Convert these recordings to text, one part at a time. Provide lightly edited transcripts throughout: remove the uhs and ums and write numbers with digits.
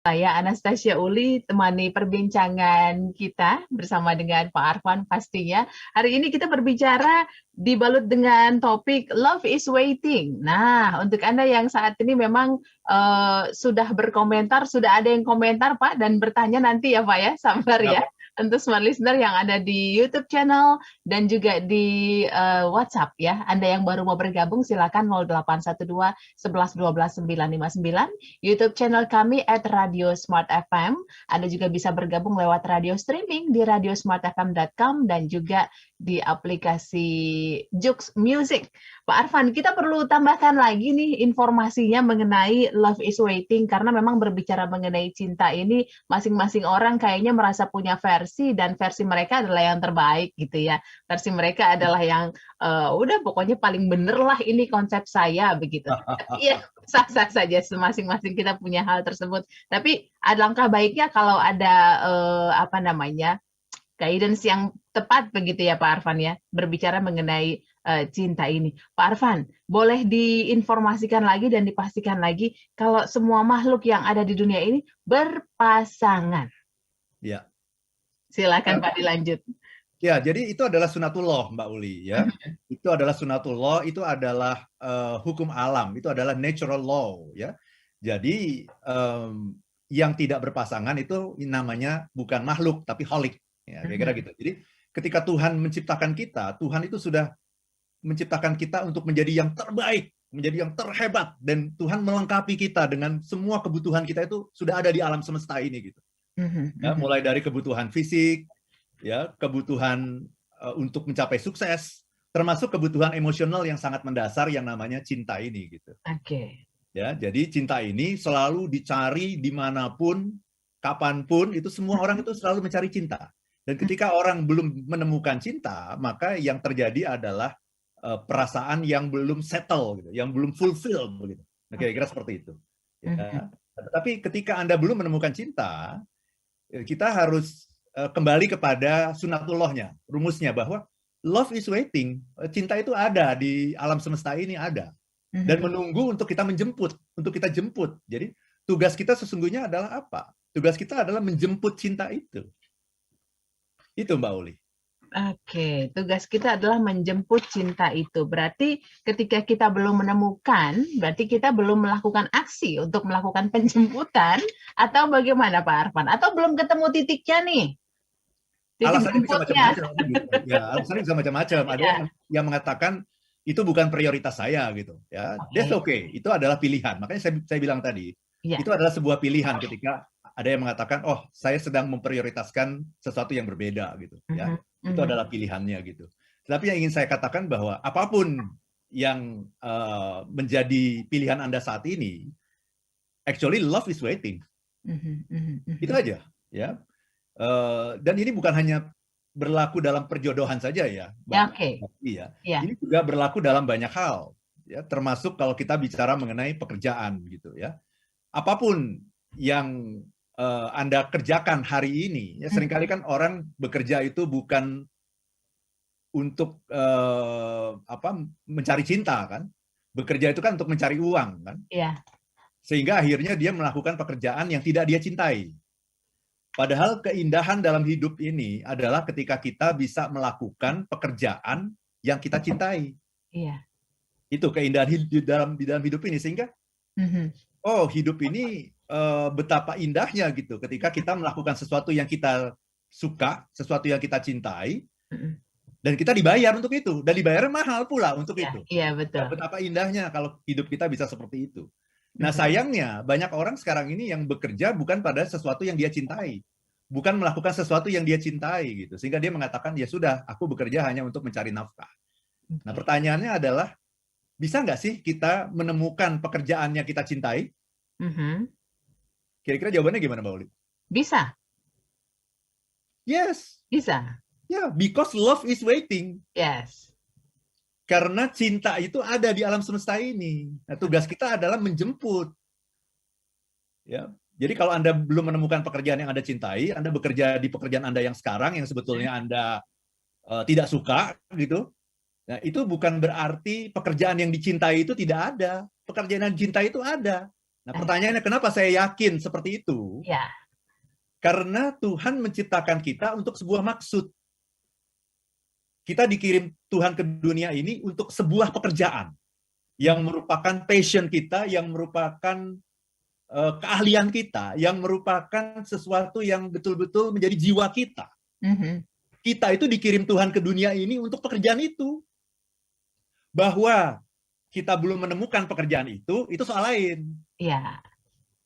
Saya Anastasia Uli, temani perbincangan kita bersama dengan Pak Arfan pastinya. Hari ini kita berbicara dibalut dengan topik Love is Waiting. Nah, untuk Anda yang saat ini memang sudah berkomentar, sudah ada yang komentar Pak, dan bertanya nanti ya Pak ya, sabar ya. Untuk smart listener yang ada di YouTube channel dan juga di WhatsApp ya. Anda yang baru mau bergabung silakan 0812 11 12 959. YouTube channel kami @Radio Smart FM. Anda juga bisa bergabung lewat radio streaming di radiosmartfm.com dan juga di aplikasi Joox Music. Pak Arfan, kita perlu tambahkan lagi nih informasinya mengenai Love is Waiting, karena memang berbicara mengenai cinta ini, masing-masing orang kayaknya merasa punya versi, dan versi mereka adalah yang terbaik gitu ya. Versi mereka adalah yang udah pokoknya paling bener lah ini konsep saya begitu. Iya, sah-sah saja, masing-masing kita punya hal tersebut. Tapi alangkah baiknya kalau ada guidance yang tepat begitu ya Pak Arfan ya, berbicara mengenai cinta ini. Pak Arfan, boleh diinformasikan lagi dan dipastikan lagi kalau semua makhluk yang ada di dunia ini berpasangan. Ya. Silakan Pak dilanjut. Ya, jadi itu adalah sunatullah, Mbak Uli ya. Itu adalah sunatullah, itu adalah hukum alam, itu adalah natural law ya. Jadi yang tidak berpasangan itu namanya bukan makhluk tapi holik ya, kira-kira gitu. Jadi ketika Tuhan menciptakan kita, Tuhan itu sudah menciptakan kita untuk menjadi yang terbaik, menjadi yang terhebat, dan Tuhan melengkapi kita dengan semua kebutuhan kita itu sudah ada di alam semesta ini gitu. Ya, mulai dari kebutuhan fisik, ya, kebutuhan untuk mencapai sukses, termasuk kebutuhan emosional yang sangat mendasar yang namanya cinta ini gitu. Oke. Ya, jadi cinta ini selalu dicari dimanapun, kapanpun, itu semua orang itu selalu mencari cinta. Dan ketika orang belum menemukan cinta, maka yang terjadi adalah perasaan yang belum settle, gitu, yang belum fulfill, begitu. Nah, kira-kira seperti itu. Ya. Tapi ketika Anda belum menemukan cinta, kita harus kembali kepada sunatullahnya, rumusnya bahwa love is waiting, cinta itu ada di alam semesta ini ada, dan menunggu untuk kita menjemput, untuk kita jemput. Jadi tugas kita sesungguhnya adalah apa? Tugas kita adalah menjemput cinta itu. Itu Mbak Uli. Oke, tugas kita adalah menjemput cinta itu. Berarti ketika kita belum menemukan, berarti kita belum melakukan aksi untuk melakukan penjemputan, atau bagaimana Pak Arfan? Atau belum ketemu titiknya nih? Alasannya bisa macam-macam. Gitu. Ya, alasannya bisa macam-macam. Ada yang mengatakan itu bukan prioritas saya gitu. Ya, that's okay. Itu adalah pilihan. Makanya saya bilang tadi, itu adalah sebuah pilihan ketika ada yang mengatakan, oh saya sedang memprioritaskan sesuatu yang berbeda gitu. Ya, itu adalah pilihannya gitu. Tapi yang ingin saya katakan bahwa apapun yang menjadi pilihan Anda saat ini, actually love is waiting. Itu aja. Ya. Dan ini bukan hanya berlaku dalam perjodohan saja ya, Mbak. Iya. Ini juga berlaku dalam banyak hal, ya, termasuk kalau kita bicara mengenai pekerjaan gitu ya. Apapun yang Anda kerjakan hari ini, ya seringkali kan orang bekerja itu bukan untuk mencari cinta kan, bekerja itu kan untuk mencari uang kan, sehingga akhirnya dia melakukan pekerjaan yang tidak dia cintai. Padahal keindahan dalam hidup ini adalah ketika kita bisa melakukan pekerjaan yang kita cintai. Iya. Itu keindahan di dalam hidup ini, sehingga oh hidup ini betapa indahnya gitu ketika kita melakukan sesuatu yang kita suka, sesuatu yang kita cintai, dan kita dibayar untuk itu, dan dibayarnya mahal pula untuk itu. Iya, betul. Dan betapa indahnya kalau hidup kita bisa seperti itu. Nah sayangnya banyak orang sekarang ini yang bekerja bukan pada sesuatu yang dia cintai, bukan melakukan sesuatu yang dia cintai gitu, sehingga dia mengatakan ya sudah, aku bekerja hanya untuk mencari nafkah. Nah pertanyaannya adalah, bisa nggak sih kita menemukan pekerjaan yang kita cintai? Kira-kira jawabannya gimana Mbak Uli? Bisa. Yes. Bisa. Ya, because love is waiting. Yes. Karena cinta itu ada di alam semesta ini. Nah, tugas kita adalah menjemput. Ya. Jadi kalau Anda belum menemukan pekerjaan yang Anda cintai, Anda bekerja di pekerjaan Anda yang sekarang yang sebetulnya Anda tidak suka gitu. Nah, itu bukan berarti pekerjaan yang dicintai itu tidak ada. Pekerjaan yang dicintai itu ada. Nah, pertanyaannya kenapa saya yakin seperti itu? Ya. Karena Tuhan menciptakan kita untuk sebuah maksud. Kita dikirim Tuhan ke dunia ini untuk sebuah pekerjaan yang merupakan passion kita, yang merupakan keahlian kita, yang merupakan sesuatu yang betul-betul menjadi jiwa kita. Kita itu dikirim Tuhan ke dunia ini untuk pekerjaan itu. Bahwa kita belum menemukan pekerjaan itu soal lain. Ya.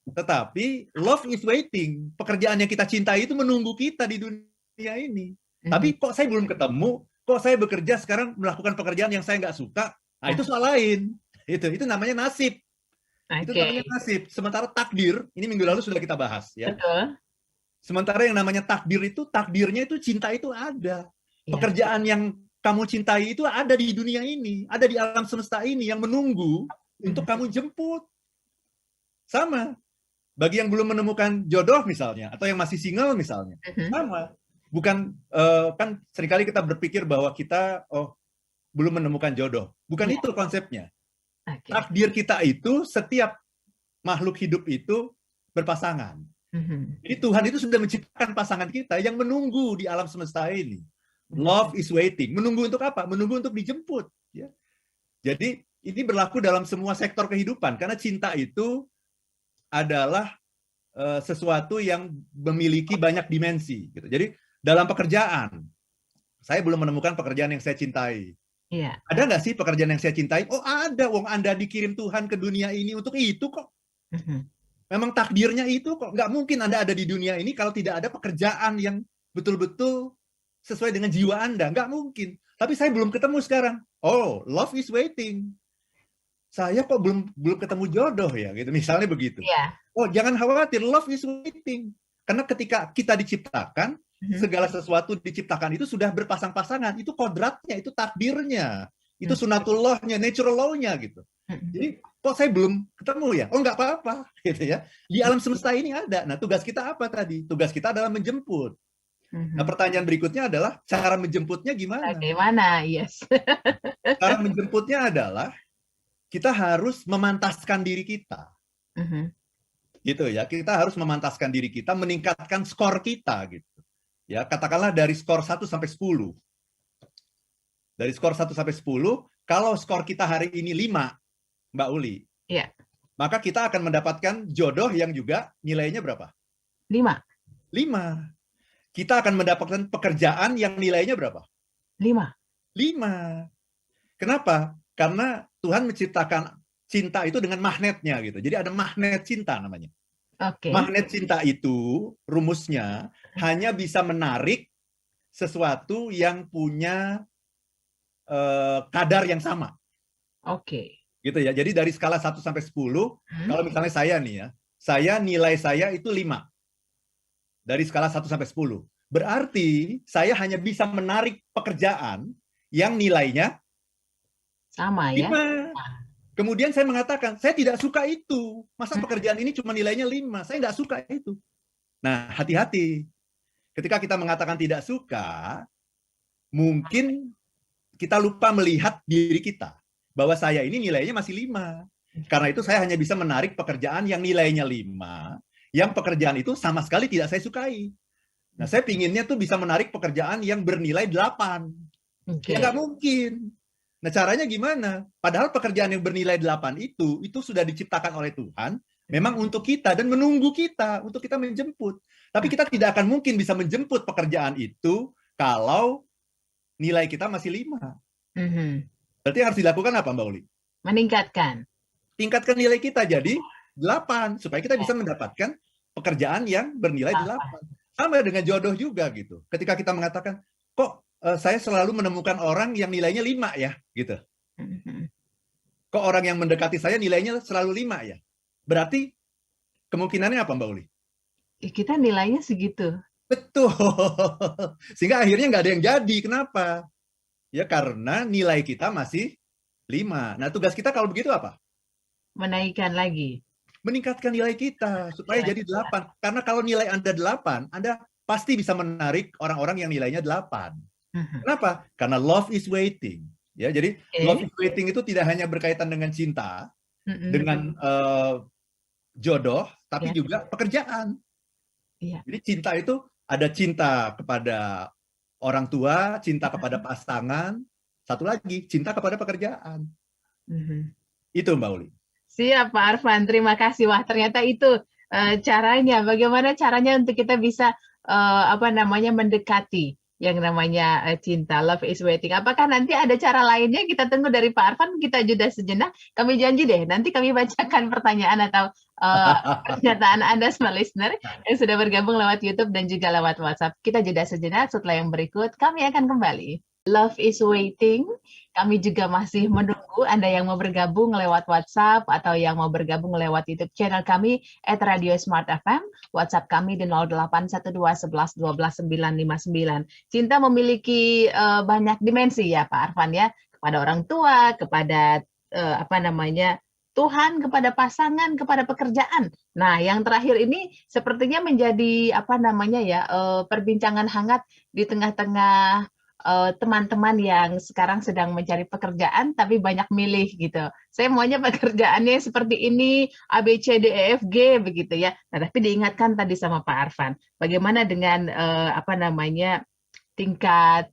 Tetapi love is waiting. Pekerjaan yang kita cintai itu menunggu kita di dunia ini. Tapi kok saya belum ketemu, kok saya bekerja sekarang melakukan pekerjaan yang saya nggak suka, nah itu soal lain. Itu namanya nasib. Itu namanya nasib. Sementara takdir, ini minggu lalu sudah kita bahas. Ya. Betul. Sementara yang namanya takdir itu, takdirnya itu cinta itu ada. Pekerjaan yang kamu cintai itu ada di dunia ini, ada di alam semesta ini yang menunggu untuk kamu jemput. Sama. Bagi yang belum menemukan jodoh misalnya, atau yang masih single misalnya, sama. Bukan, kan seringkali kita berpikir bahwa kita belum menemukan jodoh. Bukan itu konsepnya. Takdir kita itu setiap makhluk hidup itu berpasangan. Jadi Tuhan itu sudah menciptakan pasangan kita yang menunggu di alam semesta ini. Love is waiting. Menunggu untuk apa? Menunggu untuk dijemput. Ya. Jadi ini berlaku dalam semua sektor kehidupan. Karena cinta itu adalah sesuatu yang memiliki banyak dimensi. Gitu. Jadi dalam pekerjaan, saya belum menemukan pekerjaan yang saya cintai. Iya. Ada nggak sih pekerjaan yang saya cintai? Oh ada, wong Anda dikirim Tuhan ke dunia ini untuk itu kok. Memang takdirnya itu kok. Nggak mungkin Anda ada di dunia ini kalau tidak ada pekerjaan yang betul-betul sesuai dengan jiwa Anda. Nggak mungkin. Tapi saya belum ketemu sekarang. Oh, love is waiting. Saya kok belum ketemu jodoh ya, gitu. Misalnya begitu. Yeah. Oh, jangan khawatir, love is waiting. Karena ketika kita diciptakan, segala sesuatu diciptakan itu sudah berpasang-pasangan. Itu kodratnya, itu takdirnya. Itu sunatullahnya, natural law-nya gitu. Jadi, kok saya belum ketemu ya? Oh, nggak apa-apa, gitu ya. Di alam semesta ini ada. Nah, tugas kita apa tadi? Tugas kita adalah menjemput. Nah, pertanyaan berikutnya adalah cara menjemputnya gimana? Bagaimana? Yes. Cara menjemputnya adalah kita harus memantaskan diri kita. Gitu ya. Kita harus memantaskan diri kita, meningkatkan skor kita gitu. Ya, katakanlah dari skor 1 sampai 10. Dari skor 1 sampai 10, kalau skor kita hari ini 5, Mbak Uli. Iya. Maka kita akan mendapatkan jodoh yang juga nilainya berapa? 5. 5. Kita akan mendapatkan pekerjaan yang nilainya berapa? 5. Kenapa? Karena Tuhan menciptakan cinta itu dengan magnetnya gitu. Jadi ada magnet cinta namanya. Magnet cinta itu rumusnya hanya bisa menarik sesuatu yang punya kadar yang sama. Gitu ya. Jadi dari skala 1 sampai 10, kalau misalnya saya nih ya, nilai saya itu 5. Dari skala 1 sampai 10. Berarti saya hanya bisa menarik pekerjaan yang nilainya sama 5. Ya. Kemudian saya mengatakan, saya tidak suka itu. Masa pekerjaan ini cuma nilainya 5? Saya nggak suka itu. Nah, hati-hati. Ketika kita mengatakan tidak suka, mungkin kita lupa melihat diri kita. Bahwa saya ini nilainya masih 5. Karena itu saya hanya bisa menarik pekerjaan yang nilainya 5. Yang pekerjaan itu sama sekali tidak saya sukai. Nah, saya pinginnya tuh bisa menarik pekerjaan yang bernilai 8. Ya nggak mungkin. Nah, caranya gimana? Padahal pekerjaan yang bernilai 8 itu sudah diciptakan oleh Tuhan, memang untuk kita dan menunggu kita, untuk kita menjemput. Tapi kita tidak akan mungkin bisa menjemput pekerjaan itu kalau nilai kita masih 5. Berarti yang harus dilakukan apa, Mbak Uli? Meningkatkan. Tingkatkan nilai kita jadi 8, supaya kita bisa mendapatkan pekerjaan yang bernilai 8. Sama dengan jodoh juga gitu. Ketika kita mengatakan, kok saya selalu menemukan orang yang nilainya 5 ya, gitu. Kok orang yang mendekati saya nilainya selalu 5 ya? Berarti kemungkinannya apa, Mbak Uli? Kita nilainya segitu. Betul. Sehingga akhirnya nggak ada yang jadi. Kenapa? Ya karena nilai kita masih 5. Nah, tugas kita kalau begitu apa? Menaikkan lagi. Meningkatkan nilai kita supaya jadi 8. Karena kalau nilai Anda 8, Anda pasti bisa menarik orang-orang yang nilainya 8. Kenapa? Karena love is waiting. Ya, jadi love is waiting itu tidak hanya berkaitan dengan cinta, dengan jodoh, tapi juga pekerjaan. Jadi cinta itu ada cinta kepada orang tua, cinta kepada pasangan, satu lagi cinta kepada pekerjaan. Itu Mbak Uli. Siap Pak Arfan, terima kasih. Wah ternyata itu caranya. Bagaimana caranya untuk kita bisa mendekati yang namanya cinta, love is waiting. Apakah nanti ada cara lainnya? Kita tunggu dari Pak Arfan, kita jeda sejenak. Kami janji deh, nanti kami bacakan pertanyaan atau pernyataan Anda semua listener yang sudah bergabung lewat YouTube dan juga lewat WhatsApp. Kita jeda sejenak, setelah yang berikut kami akan kembali. Love is waiting. Kami juga masih menunggu Anda yang mau bergabung lewat WhatsApp atau yang mau bergabung lewat YouTube channel kami @Radio Smart FM. WhatsApp kami di 0812 11 12 959. Cinta memiliki banyak dimensi ya Pak Arfan ya, kepada orang tua, kepada Tuhan, kepada pasangan, kepada pekerjaan. Nah, yang terakhir ini sepertinya menjadi perbincangan hangat di tengah-tengah teman-teman yang sekarang sedang mencari pekerjaan tapi banyak milih gitu. Saya maunya pekerjaannya seperti ini, A, B, C, D, E, F, G begitu ya. Nah, tapi diingatkan tadi sama Pak Arfan, bagaimana dengan tingkat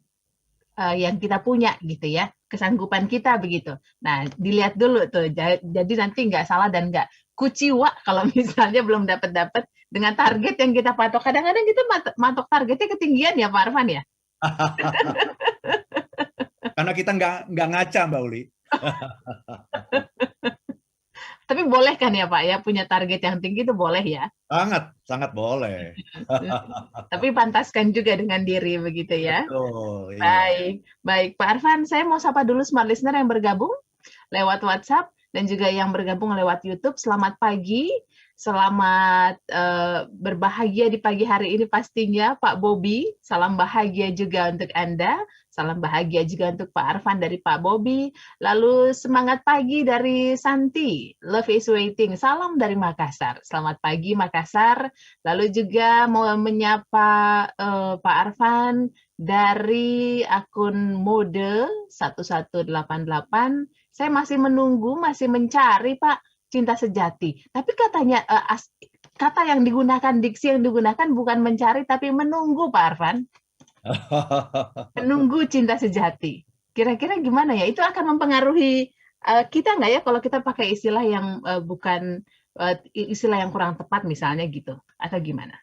yang kita punya gitu ya, kesanggupan kita begitu. Nah, dilihat dulu tuh. Jadi nanti nggak salah dan nggak kuciwa kalau misalnya belum dapat dengan target yang kita patok. Kadang-kadang kita matok targetnya ketinggian ya Pak Arfan ya. Karena kita nggak ngaca Mbak Uli. Tapi boleh kan ya Pak ya, punya target yang tinggi itu boleh ya? Sangat boleh. Tapi pantaskan juga dengan diri begitu ya. Betul, iya. Baik Pak Arfan, saya mau sapa dulu smart listener yang bergabung lewat WhatsApp dan juga yang bergabung lewat YouTube. Selamat pagi. Selamat berbahagia di pagi hari ini pastinya Pak Bobby. Salam bahagia juga untuk Anda. Salam bahagia juga untuk Pak Arfan dari Pak Bobby. Lalu semangat pagi dari Santi. Love is waiting. Salam dari Makassar. Selamat pagi Makassar. Lalu juga mau menyapa Pak Arfan dari akun mode 1188. Saya masih menunggu, masih mencari Pak cinta sejati. Tapi katanya kata yang digunakan, diksi yang digunakan bukan mencari tapi menunggu Pak Arfan. Menunggu cinta sejati. Kira-kira gimana ya? Itu akan mempengaruhi kita nggak ya kalau kita pakai istilah yang bukan istilah yang kurang tepat misalnya gitu, atau gimana?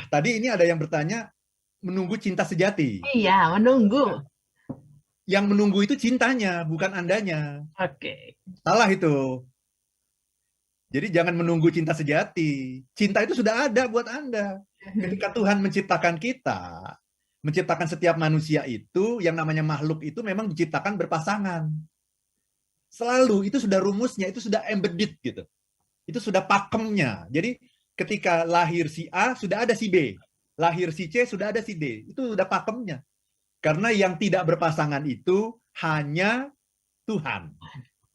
Tadi ini ada yang bertanya menunggu cinta sejati. Iya, menunggu. Yang menunggu itu cintanya, bukan Andanya. Oke. Salah itu. Jadi jangan menunggu cinta sejati. Cinta itu sudah ada buat Anda. Ketika Tuhan menciptakan kita, menciptakan setiap manusia itu, yang namanya makhluk itu memang diciptakan berpasangan. Selalu, itu sudah rumusnya, itu sudah embedded gitu. Itu sudah pakemnya. Jadi ketika lahir si A, sudah ada si B. Lahir si C, sudah ada si D. Itu sudah pakemnya. Karena yang tidak berpasangan itu hanya Tuhan.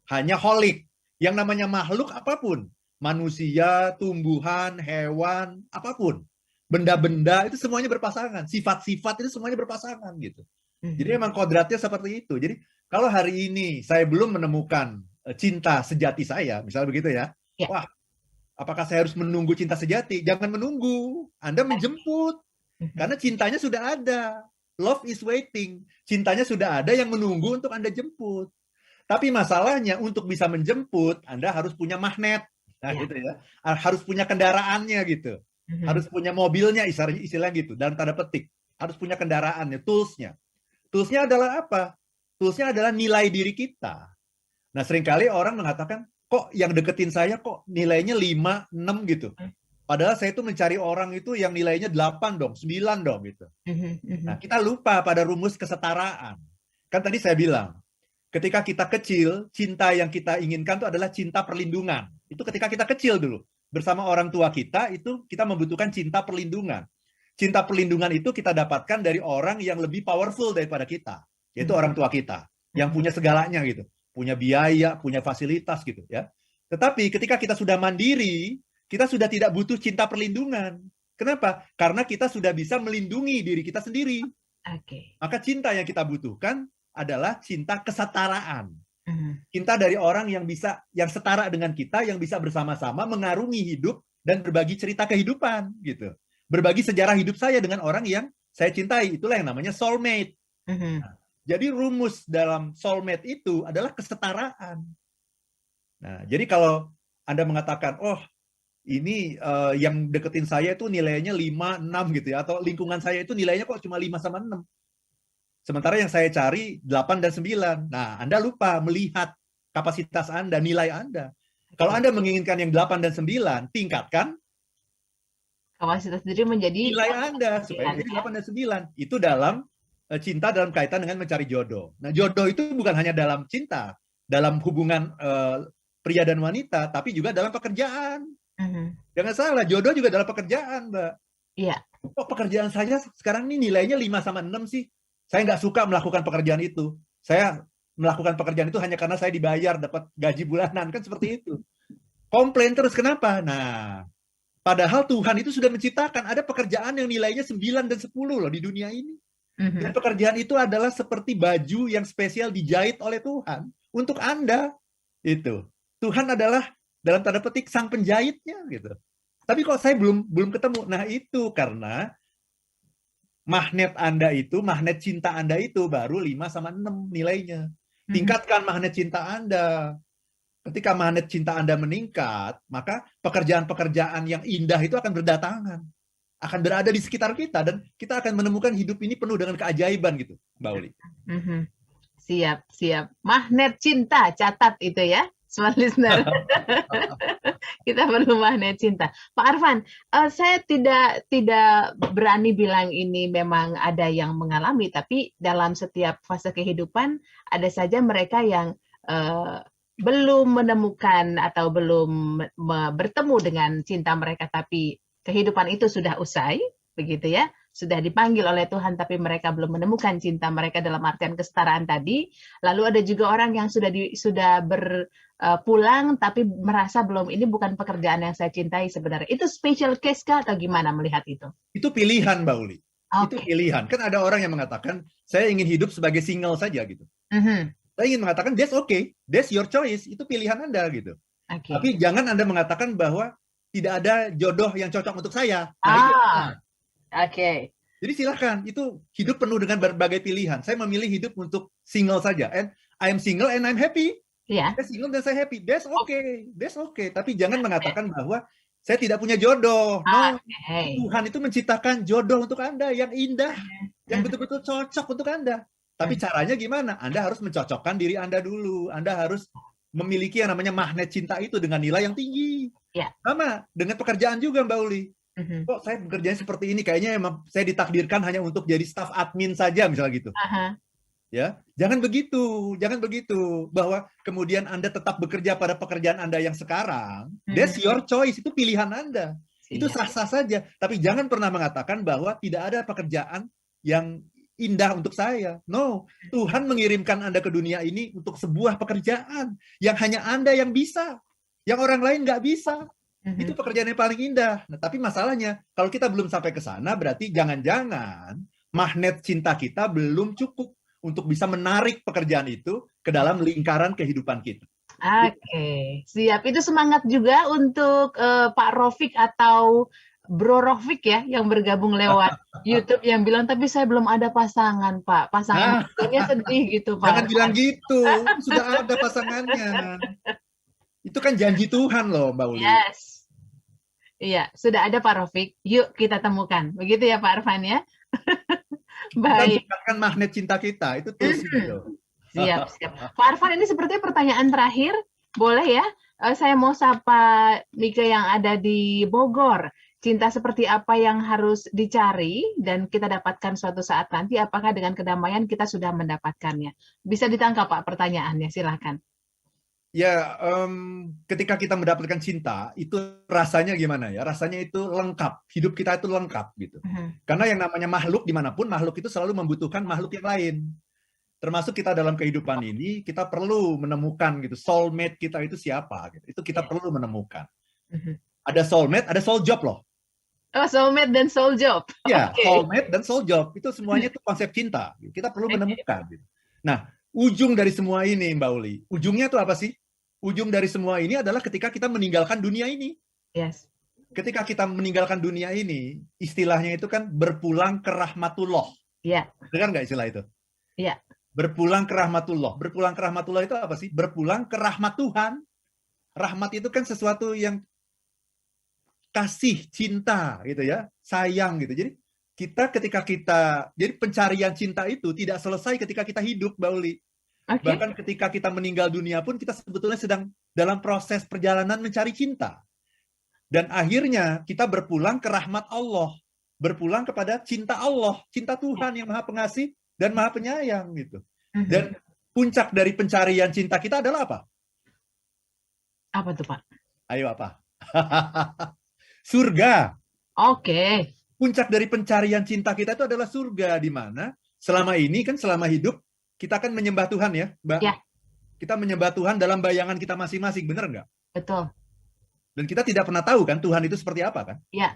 Hanya holik. Yang namanya makhluk apapun, manusia, tumbuhan, hewan, apapun, benda-benda itu semuanya berpasangan, sifat-sifat itu semuanya berpasangan gitu. Jadi memang kodratnya seperti itu. Jadi kalau hari ini saya belum menemukan cinta sejati saya, misalnya begitu ya, wah, apakah saya harus menunggu cinta sejati? Jangan menunggu, Anda menjemput, karena cintanya sudah ada. Love is waiting, cintanya sudah ada yang menunggu untuk Anda jemput. Tapi masalahnya untuk bisa menjemput, Anda harus punya magnet, gitu ya. Harus punya kendaraannya gitu. Harus punya mobilnya, istilahnya gitu, dalam tanda petik. Harus punya kendaraannya, toolsnya. Toolsnya adalah apa? Toolsnya adalah nilai diri kita. Nah, seringkali orang mengatakan, kok yang deketin saya kok nilainya 5, 6 gitu. Padahal saya itu mencari orang itu yang nilainya 8 dong, 9 dong gitu. Nah, kita lupa pada rumus kesetaraan. Kan tadi saya bilang, ketika kita kecil, cinta yang kita inginkan itu adalah cinta perlindungan. Itu ketika kita kecil dulu. Bersama orang tua kita, itu kita membutuhkan cinta perlindungan. Cinta perlindungan itu kita dapatkan dari orang yang lebih powerful daripada kita. Yaitu orang tua kita. Yang punya segalanya gitu. Punya biaya, punya fasilitas gitu ya. Tetapi ketika kita sudah mandiri, kita sudah tidak butuh cinta perlindungan. Kenapa? Karena kita sudah bisa melindungi diri kita sendiri. Maka cinta yang kita butuhkan adalah cinta kesetaraan. Cinta dari orang yang setara dengan kita, yang bisa bersama-sama mengarungi hidup dan berbagi cerita kehidupan gitu. Berbagi sejarah hidup saya dengan orang yang saya cintai, itulah yang namanya soulmate. Nah, jadi rumus dalam soulmate itu adalah kesetaraan. Nah, jadi kalau Anda mengatakan, oh ini yang deketin saya itu nilainya 5, 6 gitu ya, atau lingkungan saya itu nilainya kok cuma 5 sama 6. Sementara yang saya cari 8 dan 9. Nah, Anda lupa melihat kapasitas Anda, nilai Anda. Kalau Anda menginginkan yang 8 dan 9, tingkatkan kapasitas diri menjadi nilai Anda supaya menjadi 8 dan 9. Itu dalam cinta dalam kaitan dengan mencari jodoh. Nah, jodoh itu bukan hanya dalam cinta, dalam hubungan pria dan wanita, tapi juga dalam pekerjaan. Jangan salah, jodoh juga dalam pekerjaan, Mbak. Iya. Kok pekerjaan saya sekarang ini nilainya 5 sama 6 sih? Saya nggak suka melakukan pekerjaan itu. Saya melakukan pekerjaan itu hanya karena saya dibayar, dapat gaji bulanan. Kan seperti itu. Komplain terus, kenapa? Nah, padahal Tuhan itu sudah menciptakan ada pekerjaan yang nilainya 9 dan 10 loh di dunia ini. Dan pekerjaan itu adalah seperti baju yang spesial dijahit oleh Tuhan untuk Anda. Itu. Tuhan adalah dalam tanda petik sang penjahitnya gitu. Tapi kok saya belum ketemu. Nah, itu karena magnet Anda itu, magnet cinta Anda itu baru 5 sama 6 nilainya. Tingkatkan magnet cinta Anda. Ketika magnet cinta Anda meningkat, maka pekerjaan-pekerjaan yang indah itu akan berdatangan. Akan berada di sekitar kita, dan kita akan menemukan hidup ini penuh dengan keajaiban gitu, Mbak Uli. Siap, siap. Magnet cinta, catat itu ya, smart listener. Kita perlu magnet cinta. Pak Arfan, saya tidak berani bilang ini memang ada yang mengalami, tapi dalam setiap fase kehidupan ada saja mereka yang belum menemukan atau belum bertemu dengan cinta mereka, tapi kehidupan itu sudah usai, begitu ya. Sudah dipanggil oleh Tuhan, tapi mereka belum menemukan cinta mereka dalam artian kesetaraan tadi. Lalu ada juga orang yang sudah berpulang, tapi merasa belum, ini bukan pekerjaan yang saya cintai sebenarnya. Itu special case kah atau gimana melihat itu? Itu pilihan, Mbak Uli. Itu pilihan. Kan ada orang yang mengatakan, saya ingin hidup sebagai single saja gitu. Saya ingin mengatakan, that's okay, that's your choice. Itu pilihan Anda gitu. Tapi jangan Anda mengatakan bahwa tidak ada jodoh yang cocok untuk saya. Nah, jadi silahkan, itu hidup penuh dengan berbagai pilihan. Saya memilih hidup untuk single saja. And I'm single and I'm happy. Saya single dan saya happy. That's okay. Tapi jangan mengatakan bahwa saya tidak punya jodoh. No, Tuhan itu menciptakan jodoh untuk Anda yang indah, yang betul-betul cocok untuk Anda. Tapi caranya gimana? Anda harus mencocokkan diri Anda dulu. Anda harus memiliki yang namanya magnet cinta itu dengan nilai yang tinggi. Sama dengan pekerjaan juga, Mbak Uli. Kok saya bekerjanya seperti ini, kayaknya emang saya ditakdirkan hanya untuk jadi staf admin saja misalnya gitu. Ya, jangan begitu bahwa kemudian Anda tetap bekerja pada pekerjaan Anda yang sekarang. That's your choice, itu pilihan Anda. Itu sah-sah saja, tapi jangan pernah mengatakan bahwa tidak ada pekerjaan yang indah untuk saya. No, Tuhan mengirimkan Anda ke dunia ini untuk sebuah pekerjaan yang hanya Anda yang bisa, yang orang lain nggak bisa. Itu pekerjaan yang paling indah. Nah, tapi masalahnya, kalau kita belum sampai ke sana, berarti jangan-jangan magnet cinta kita belum cukup untuk bisa menarik pekerjaan itu ke dalam lingkaran kehidupan kita. Oke, siap. Itu semangat juga untuk Pak Rofik atau Bro Rofik ya, yang bergabung lewat YouTube yang bilang, tapi saya belum ada pasangan, Pak. Pasangannya sedih gitu, Pak. Jangan bilang gitu, sudah ada pasangannya. Itu kan janji Tuhan loh, Mbak Uli. Yes. Iya, sudah ada Pak Rofik. Yuk kita temukan. Begitu ya Pak Arfan ya. Baik. Kita bukan magnet cinta kita, itu terus gitu. Siap. Pak Arfan, ini sepertinya pertanyaan terakhir. Boleh ya? Saya mau sapa Mika yang ada di Bogor. Cinta seperti apa yang harus dicari dan kita dapatkan suatu saat nanti? Apakah dengan kedamaian kita sudah mendapatkannya? Bisa ditangkap Pak pertanyaannya, silahkan. Ya, ketika kita mendapatkan cinta, itu rasanya gimana ya? Rasanya itu lengkap. Hidup kita itu lengkap gitu. Karena yang namanya makhluk dimanapun, makhluk itu selalu membutuhkan makhluk yang lain. Termasuk kita dalam kehidupan ini, kita perlu menemukan gitu, soulmate kita itu siapa? Gitu. Itu kita perlu menemukan. Ada soulmate, ada soul job loh. Oh, soulmate dan soul job. Ya, soulmate dan soul job. Itu semuanya itu konsep cinta. Kita perlu menemukan. Gitu. Nah, ujung dari semua ini, Mbak Uli. Ujungnya itu apa sih? Ujung dari semua ini adalah ketika kita meninggalkan dunia ini. Yes. Ketika kita meninggalkan dunia ini, istilahnya itu kan berpulang ke rahmatullah. Iya. Dengar nggak istilah itu? Iya. Berpulang ke rahmatullah. Berpulang ke rahmatullah itu apa sih? Berpulang ke rahmat Tuhan. Rahmat itu kan sesuatu yang kasih, cinta gitu ya, sayang gitu. Jadi jadi pencarian cinta itu tidak selesai ketika kita hidup, Mbak Uli. Okay. Bahkan ketika kita meninggal dunia pun kita sebetulnya sedang dalam proses perjalanan mencari cinta. Dan akhirnya kita berpulang ke rahmat Allah, berpulang kepada cinta Allah, cinta Tuhan yang Maha Pengasih dan Maha Penyayang gitu. Dan puncak dari pencarian cinta kita adalah apa? Apa tuh, Pak? Ayo apa? Surga. Oke. Puncak dari pencarian cinta kita itu adalah surga, di mana selama ini kan selama hidup kita kan menyembah Tuhan ya, Mbak. Ya. Kita menyembah Tuhan dalam bayangan kita masing-masing, benar nggak? Betul. Dan kita tidak pernah tahu kan Tuhan itu seperti apa kan? Ya.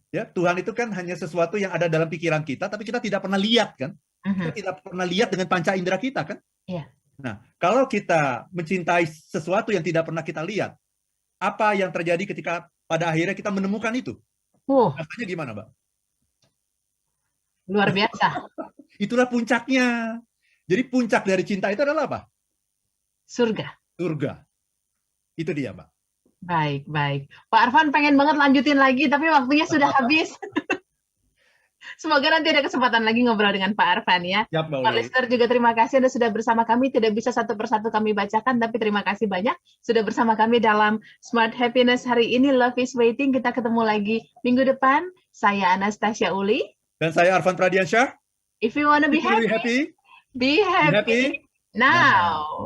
Ya, Tuhan itu kan hanya sesuatu yang ada dalam pikiran kita, tapi kita tidak pernah lihat kan? Kita tidak pernah lihat dengan panca indera kita kan? Iya. Nah, kalau kita mencintai sesuatu yang tidak pernah kita lihat, apa yang terjadi ketika pada akhirnya kita menemukan itu? Rasanya gimana, Mbak? Luar biasa. Itulah puncaknya. Jadi puncak dari cinta itu adalah apa? Surga. Surga. Itu dia, Mbak. Baik, baik. Pak Arfan pengen banget lanjutin lagi, tapi waktunya sudah habis. Semoga nanti ada kesempatan lagi ngobrol dengan Pak Arfan ya. Pak listener juga terima kasih Anda sudah bersama kami. Tidak bisa satu persatu kami bacakan, tapi terima kasih banyak sudah bersama kami dalam Smart Happiness hari ini. Love is Waiting. Kita ketemu lagi minggu depan. Saya Anastasia Uli. Dan saya Arfan Pradiansyah. If you wanna be happy, be happy now.